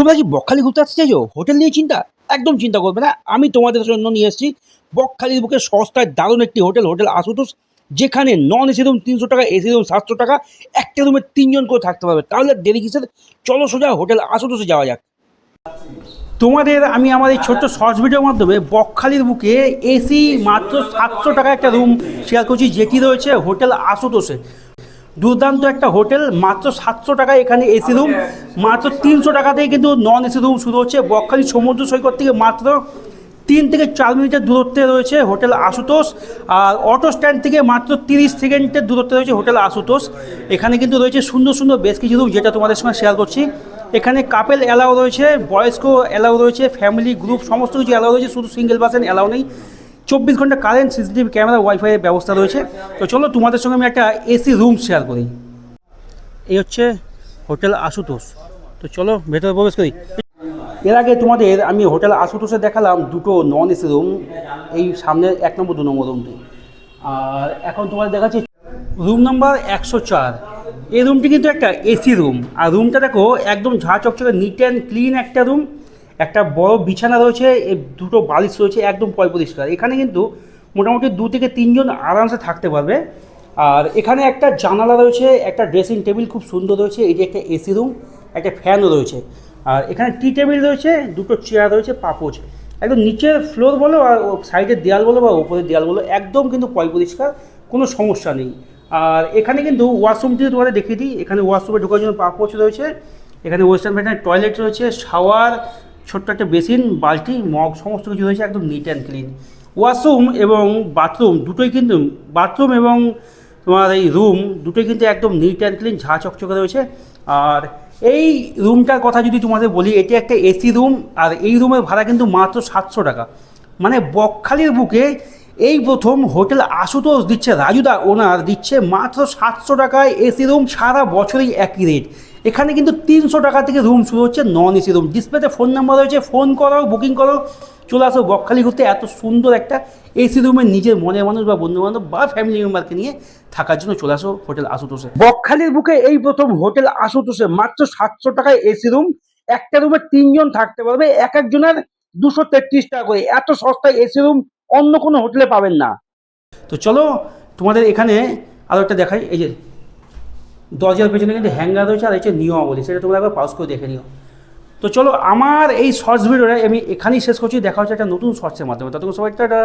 তোমরা কি বকখালি ঘুরতে আসতে চাইছো? হোটেল নিয়ে চিন্তা? একদম চিন্তা করবে না। আমি তোমাদের জন্য নিয়ে এসেছি বকখালির বুকে সস্তায় দারুণ একটি হোটেল, হোটেল আশুতোষ। যেখানে নন এসি রুম ৩০০ টাকা, এসি রুম ৭০০ টাকা। একটা রুমে ৩ জন করে থাকতে পারবে। তাহলে আর দেরি কিসের? চলো সোজা হোটেল আশুতোষে যাওয়া যাক। তোমাদের আমি আমার এই ছোট্ট শর্টস ভিডিওর মাধ্যমে বকখালির বুকে এসি মাত্র ৭০০ টাকা একটা রুম শেয়ার করছি, যেটি রয়েছে হোটেল আশুতোষে। দুর্দান্ত একটা হোটেল, মাত্র ৭০০ টাকায় এখানে এসি রুম, মাত্র ৩০০ টাকাতেই কিন্তু নন এসি রুম শুরু হচ্ছে। বকখালি সমুদ্র সৈকত থেকে মাত্র ৩ থেকে ৪ মিনিটের দূরত্বে রয়েছে হোটেল আশুতোষ। আর অটো স্ট্যান্ড থেকে মাত্র ৩০ সেকেন্ডের দূরত্বে রয়েছে হোটেল আশুতোষ। এখানে কিন্তু রয়েছে সুন্দর সুন্দর বেশ কিছু রুম, যেটা তোমাদের সঙ্গে শেয়ার করছি। এখানে কাপেল অ্যালাউ রয়েছে, বয়স্ক অ্যালাউ রয়েছে, ফ্যামিলি গ্রুপ সমস্ত কিছু অ্যালাউ রয়েছে, শুধু সিঙ্গেল পার্সন অ্যালাউ নেই। ২৪ ঘন্টা কারেন্ট, সিসিটিভি ক্যামেরা, ওয়াইফাইয়ের ব্যবস্থা রয়েছে। তো চলো তোমাদের সঙ্গে আমি একটা এসি রুম শেয়ার করি। এই হচ্ছে হোটেল আশুতোষ। তো চলো ভেতরে প্রবেশ করি। এর আগে তোমাদের আমি হোটেল আশুতোষে দেখালাম দুটো নন এসি রুম, এই সামনে ১ নম্বর ২ নম্বর রুমটি। আর এখন তোমাদের দেখাচ্ছি রুম নাম্বার ১০৪। এই রুমটি কিন্তু একটা এসি রুম। আর রুমটা দেখো একদম ঝাঁ চকচকে নিট অ্যান্ড ক্লিন একটা রুম। একটা বড় বিছানা রয়েছে, দুটো বালিশ রয়েছে, একদম পরিষ্কার। এখানে কিন্তু মোটামুটি ২ থেকে ৩ জন আরামসে থাকতে পারবে। আর এখানে একটা জানালা রয়েছে, একটা ড্রেসিং টেবিল খুব সুন্দর রয়েছে। এই যে একটা এসি রুম, একটা ফ্যানও রয়েছে। আর এখানে টি টেবিল রয়েছে, দুটো চেয়ার রয়েছে, পাপোচ। একদম নিচের ফ্লোর বলো আর সাইডের দেয়াল বলো বা উপরের দেয়াল বলো, একদম কিন্তু পরিষ্কার, কোনো সমস্যা নেই। আর এখানে কিন্তু ওয়াশরুমটি তোমাদের দেখিয়ে দিই। এখানে ওয়াশরুমে ঢোকার জন্য পাপোচ রয়েছে। এখানে ওয়েস্টার্ন প্যাটার্নের টয়লেট রয়েছে, শাওয়ার, ছোট্ট একটা বেসিন, বালতি, মগ সমস্ত কিছু রয়েছে, একদম নিট অ্যান্ড ক্লিন। ওয়াশরুম এবং বাথরুম দুটোই কিন্তু, বাথরুম এবং তোমার এই রুম দুটোই কিন্তু একদম নিট অ্যান্ড ক্লিন, ঝাঁ চকচকে রয়েছে। আর এই রুমটার কথা যদি তোমাদের বলি, এটি একটা এসি রুম। আর এই রুমের ভাড়া কিন্তু মাত্র ৭০০ টাকা। মানে বকখালির বুকে এই প্রথম হোটেল আশুতোষ দিচ্ছে, রাজুদা ওনার দিচ্ছে মাত্র ৭০০ টাকায় এসি রুম। সারা বছরই একই রেট। এখানে কিন্তু ৩০০ টাকা থেকে রুম শুরু হচ্ছে নন এসি রুম। ডিসপ্লেতে ফোন নাম্বার রয়েছে, ফোন করো, বুকিং করো, চলে আসো বকখালি ঘুরতে। এত সুন্দর একটা এসি রুমে নিজের মনের মানুষ বা বন্ধুবান্ধব বা ফ্যামিলি মেম্বারকে নিয়ে থাকার জন্য চলে আসো হোটেল আশুতোষে। বকখালির বুকে এই প্রথম হোটেল আশুতোষে মাত্র ৭০০ টাকায় এসি রুম। একটা রুমে ৩ জন থাকতে পারবে, এক একজনের ২৩৩ টাকা করে। এত সস্তায় এসি রুম অন্য কোনো হোটেলে পাবেন না। তো চলো তোমাদের এখানে আরও একটা দেখাই। এই যে দরজার পেছনে কিন্তু হ্যাঙ্গার রয়েছে, আর হচ্ছে নিয়মাবলী, সেটা তোমরা একবার পাউজ করে দেখে নিও। তো চলো আমার এই শর্টস ভিডিওটা আমি এখানেই শেষ করছি। দেখা হচ্ছে একটা নতুন শর্টসের মাধ্যমে। ততক্ষণ সবাই টাটা।